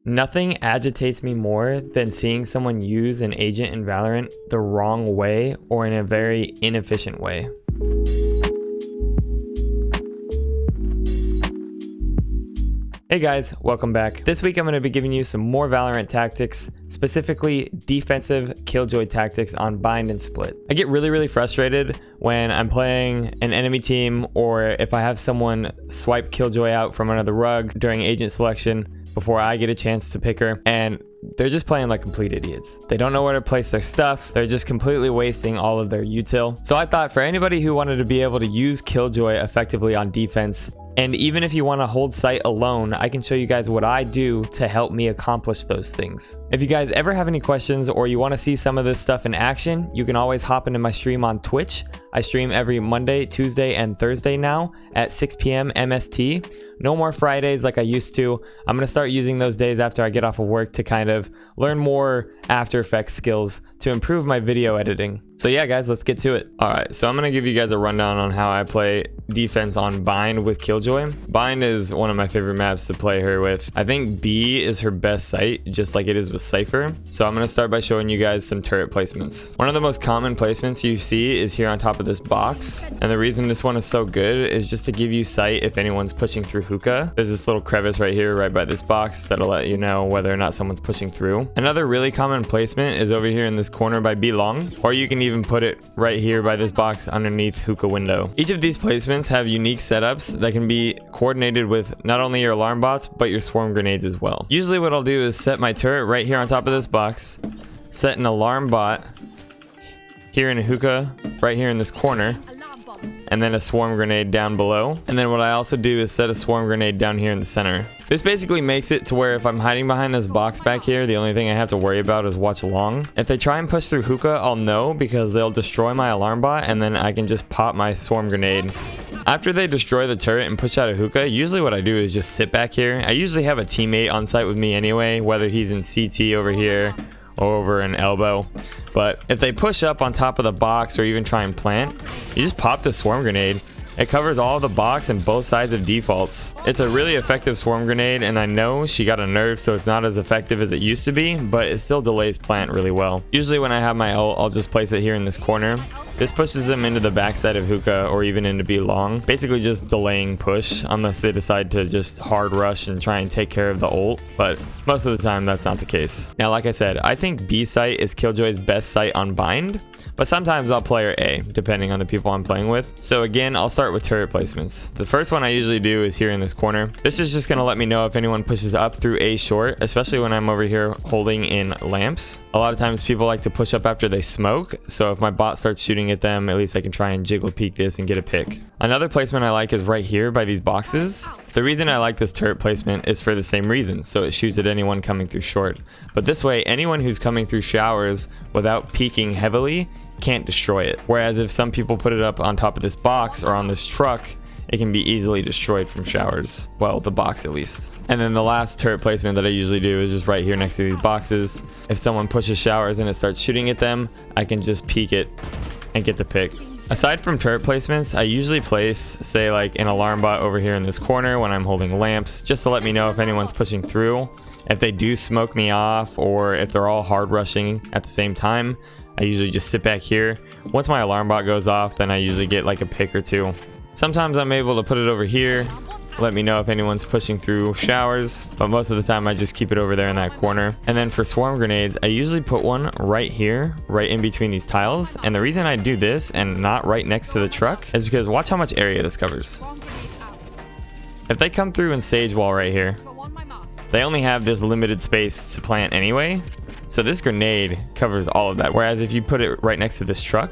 Nothing agitates me more than seeing someone use an agent in Valorant the wrong way or in a very inefficient way. Hey guys, welcome back. This week I'm going to be giving you some more Valorant tactics, specifically defensive Killjoy tactics on bind and split. I get really frustrated when I'm playing an enemy team or if I have someone swipe Killjoy out from another rug during agent selection before I get a chance to pick her, and they're just playing like complete idiots. They don't know where to place their stuff. They're just completely wasting all of their util. So I thought for anybody who wanted to be able to use Killjoy effectively on defense, and even if you want to hold sight alone, I can show you guys what I do to help me accomplish those things. If you guys ever have any questions or you want to see some of this stuff in action, you can always hop into my stream on Twitch. I stream every Monday, Tuesday, and Thursday now at 6 p.m. MST. No more Fridays like I used to. I'm going to start using those days after I get off of work to kind of learn more After Effects skills to improve my video editing. So yeah, guys, let's get to it. All right, so I'm going to give you guys a rundown on how I play defense on Bind with Killjoy. Bind is one of my favorite maps to play her with. I think B is her best site, just like it is with Cypher. So I'm going to start by showing you guys some turret placements. One of the most common placements you see is here on top of this box. And the reason this one is so good is just to give you sight if anyone's pushing through hookah. There's this little crevice right here, right by this box, that'll let you know whether or not someone's pushing through. Another really common placement is over here in this corner by B long, or you can even put it right here by this box underneath hookah window. Each of these placements have unique setups that can be coordinated with not only your alarm bots, but your swarm grenades as well. Usually what I'll do is set my turret right here on top of this box, set an alarm bot here in a hookah right here in this corner, and then a swarm grenade down below. And then what I also do is set a swarm grenade down here in the center. This basically makes it to where if I'm hiding behind this box back here, the only thing I have to worry about is watch long. If they try and push through hookah, I'll know because they'll destroy my alarm bot, and then I can just pop my swarm grenade. After they destroy the turret and push out a hookah, usually what I do is just sit back here. I usually have a teammate on site with me anyway, whether he's in CT over here or over an elbow. But if they push up on top of the box or even try and plant, you just pop the swarm grenade. It covers all of the box and both sides of defaults. It's a really effective swarm grenade, and I know she got a nerf, so it's not as effective as it used to be, but it still delays plant really well. Usually when I have my ult, I'll just place it here in this corner. This pushes them into the backside of hookah or even into B long, basically just delaying push unless they decide to just hard rush and try and take care of the ult, but most of the time that's not the case. Now, like I said, I think B site is Killjoy's best site on bind, but sometimes I'll play her A, depending on the people I'm playing with. So again, I'll start with turret placements. The first one I usually do is here in this corner. This is just going to let me know if anyone pushes up through A short, especially when I'm over here holding in lamps. A lot of times people like to push up after they smoke, so if my bot starts shooting at them, at least I can try and jiggle peek this and get a pick. Another placement I like is right here by these boxes. The reason I like this turret placement is for the same reason, so it shoots at anyone coming through short. But this way, anyone who's coming through showers without peeking heavily can't destroy it. Whereas if some people put it up on top of this box or on this truck, it can be easily destroyed from showers. Well, the box at least. And then the last turret placement that I usually do is just right here next to these boxes. If someone pushes showers and it starts shooting at them, I can just peek it and get the pick. Aside from turret placements, I usually place, say, like an alarm bot over here in this corner when I'm holding lamps, just to let me know if anyone's pushing through. If they do smoke me off, or if they're all hard rushing at the same time, I usually just sit back here. Once my alarm bot goes off, then I usually get like a pick or two. Sometimes I'm able to put it over here, let me know if anyone's pushing through showers, but most of the time I just keep it over there in that corner. And then for swarm grenades, I usually put one right here, right in between these tiles. And the reason I do this and not right next to the truck is because watch how much area this covers. If they come through and sage wall right here, they only have this limited space to plant anyway. So this grenade covers all of that. Whereas if you put it right next to this truck,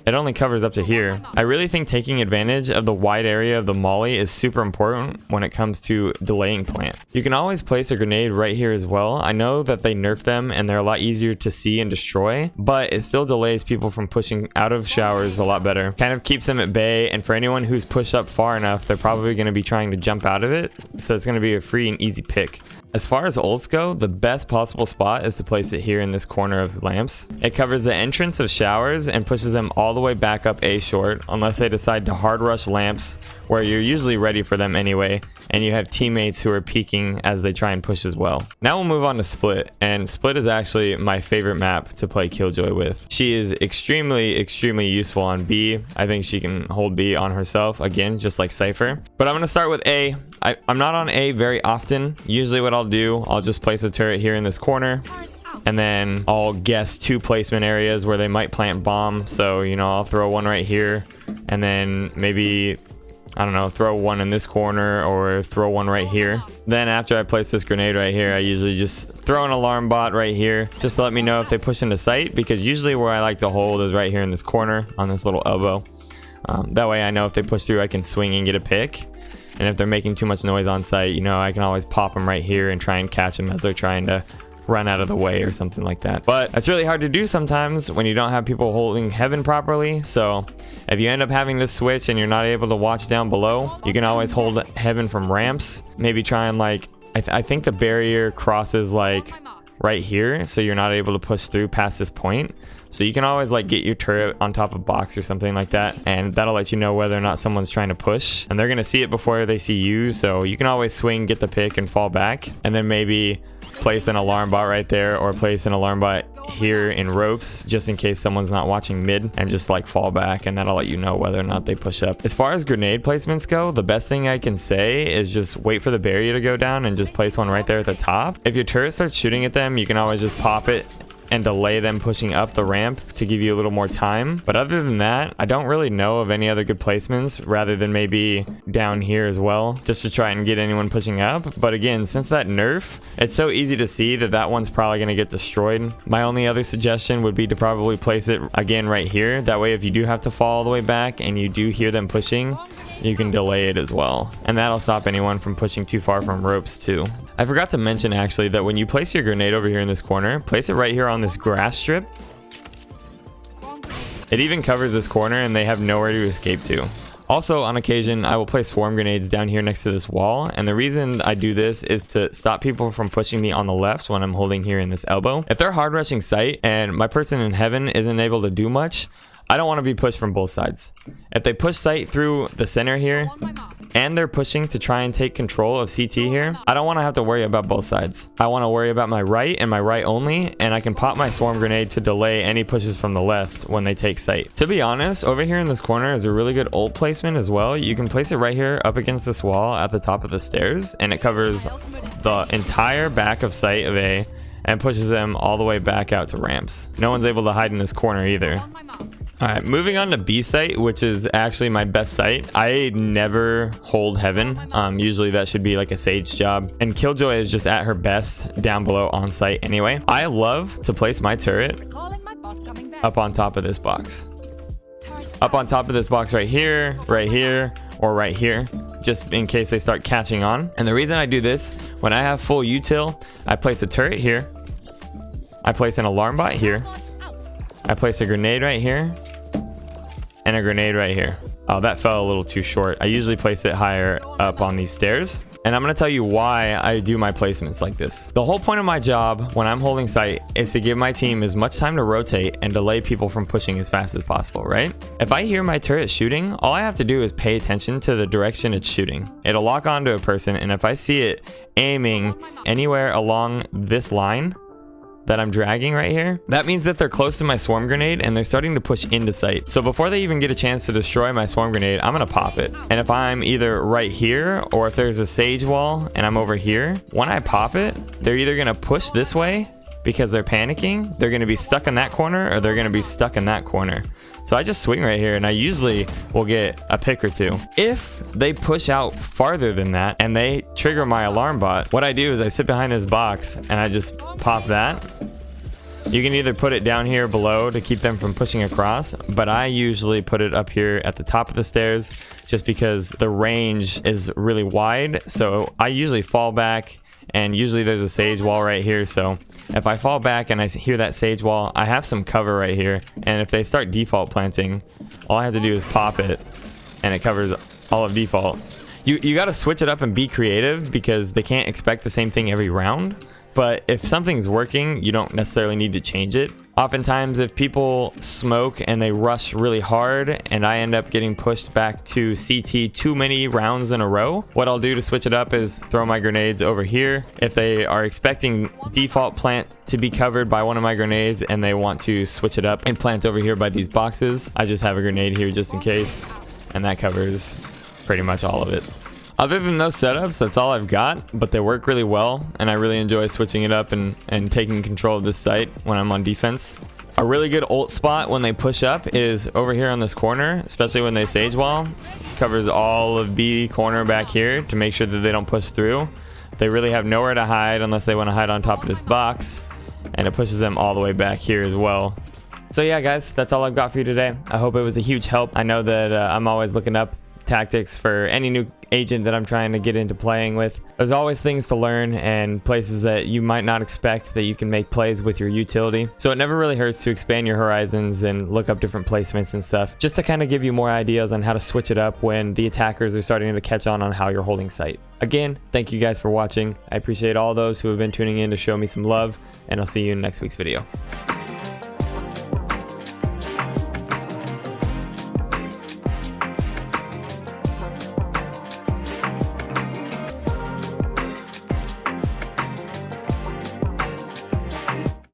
it only covers up to here. I really think taking advantage of the wide area of the molly is super important when it comes to delaying plant. You can always place a grenade right here as well. I know that they nerfed them and they're a lot easier to see and destroy, but it still delays people from pushing out of showers a lot better. Kind of keeps them at bay, and for anyone who's pushed up far enough, they're probably going to be trying to jump out of it, so it's going to be a free and easy pick. As far as ults go, the best possible spot is to place it here in this corner of lamps. It covers the entrance of showers and pushes them all the way back up A short, unless they decide to hard rush lamps, where you're usually ready for them anyway, and you have teammates who are peeking as they try and push as well. Now we'll move on to Split, and Split is actually my favorite map to play Killjoy with. She is extremely useful on B. I think she can hold B on herself, again, just like Cypher. But I'm going to start with A. I'm not on A very often. Usually what I'll do, I'll just place a turret here in this corner, and then I'll guess 2 placement areas where they might plant bomb. So, you know, I'll throw one right here, and then maybe, I don't know, throw one in this corner or throw one right here. Then after I place this grenade right here, I usually just throw an alarm bot right here just to let me know if they push into sight, because usually where I like to hold is right here in this corner on this little elbow. That way I know if they push through, I can swing and get a pick. And if they're making too much noise on site, you know, I can always pop them right here and try and catch them as they're trying to run out of the way or something like that. But it's really hard to do sometimes when you don't have people holding heaven properly. So if you end up having this switch and you're not able to watch down below, you can always hold heaven from ramps. Maybe try and like, I think the barrier crosses like right here, so you're not able to push through past this point. So you can always like get your turret on top of box or something like that, and that'll let you know whether or not someone's trying to push, and they're gonna see it before they see you. So you can always swing, get the pick, and fall back, and then maybe place an alarm bot right there, or place an alarm bot here in ropes just in case someone's not watching mid, and just like fall back, and that'll let you know whether or not they push up. As far as grenade placements go, the best thing I can say is just wait for the barrier to go down and just place one right there at the top. If your turret starts shooting at them, you can always just pop it and delay them pushing up the ramp to give you a little more time. But other than that, I don't really know of any other good placements rather than maybe down here as well, just to try and get anyone pushing up. But again, since that nerf, it's so easy to see that that one's probably going to get destroyed. My only other suggestion would be to probably place it again right here. That way, if you do have to fall all the way back and you do hear them pushing, you can delay it as well, and that'll stop anyone from pushing too far from ropes too. I forgot to mention actually that when you place your grenade over here in this corner, place it right here on this grass strip. It even covers this corner and they have nowhere to escape to. Also, on occasion, I will place swarm grenades down here next to this wall, and the reason I do this is to stop people from pushing me on the left when I'm holding here in this elbow. If they're hard rushing sight and my person in heaven isn't able to do much, I don't want to be pushed from both sides. If they push sight through the center here, and they're pushing to try and take control of CT here, I don't want to have to worry about both sides. I want to worry about my right and my right only, and I can pop my swarm grenade to delay any pushes from the left when they take sight. To be honest, over here in this corner is a really good ult placement as well. You can place it right here up against this wall at the top of the stairs, and it covers the entire back of sight of A and pushes them all the way back out to ramps. No one's able to hide in this corner either. Alright, moving on to B site, which is actually my best site. I never hold heaven. Usually that should be like a Sage job. And Killjoy is just at her best down below on site anyway. I love to place my turret up on top of this box. Up on top of this box right here, or right here, just in case they start catching on. And the reason I do this, when I have full util, I place a turret here. I place an alarm bot here. I place a grenade right here and a grenade right here. Oh, that fell a little too short. I usually place it higher up on these stairs. And I'm going to tell you why I do my placements like this. The whole point of my job when I'm holding sight is to give my team as much time to rotate and delay people from pushing as fast as possible, right? If I hear my turret shooting, all I have to do is pay attention to the direction it's shooting. It'll lock onto a person, and if I see it aiming anywhere along this line that I'm dragging right here, that means that they're close to my swarm grenade and they're starting to push into sight. So before they even get a chance to destroy my swarm grenade, I'm gonna pop it. And if I'm either right here or if there's a Sage wall and I'm over here, when I pop it, they're either gonna push this way because they're panicking, they're gonna be stuck in that corner, or they're gonna be stuck in that corner. So I just swing right here and I usually will get a pick or two. If they push out farther than that and they trigger my alarm bot, what I do is I sit behind this box and I just pop that. You can either put it down here below to keep them from pushing across, but I usually put it up here at the top of the stairs just because the range is really wide. So I usually fall back, and usually there's a Sage wall right here. So if I fall back and I hear that Sage wall, I have some cover right here. And if they start default planting, all I have to do is pop it and it covers all of default. You got to switch it up and be creative because they can't expect the same thing every round. But if something's working, you don't necessarily need to change it. Oftentimes, if people smoke and they rush really hard and I end up getting pushed back to CT too many rounds in a row, what I'll do to switch it up is throw my grenades over here. If they are expecting default plant to be covered by one of my grenades and they want to switch it up and plant over here by these boxes, I just have a grenade here just in case, and that covers pretty much all of it. Other than those setups, that's all I've got, but they work really well, and I really enjoy switching it up and taking control of this site when I'm on defense. A really good ult spot when they push up is over here on this corner, especially when they sage wall. Covers all of B corner back here to make sure that they don't push through. They really have nowhere to hide unless they want to hide on top of this box, and it pushes them all the way back here as well. So yeah, guys, that's all I've got for you today. I hope it was a huge help. I know that I'm always looking up tactics for any new agent that I'm trying to get into playing with. There's always things to learn and places that you might not expect that you can make plays with your utility. So it never really hurts to expand your horizons and look up different placements and stuff, just to kind of give you more ideas on how to switch it up when the attackers are starting to catch on how you're holding site. Again, thank you guys for watching. I appreciate all those who have been tuning in to show me some love, and I'll see you in next week's video.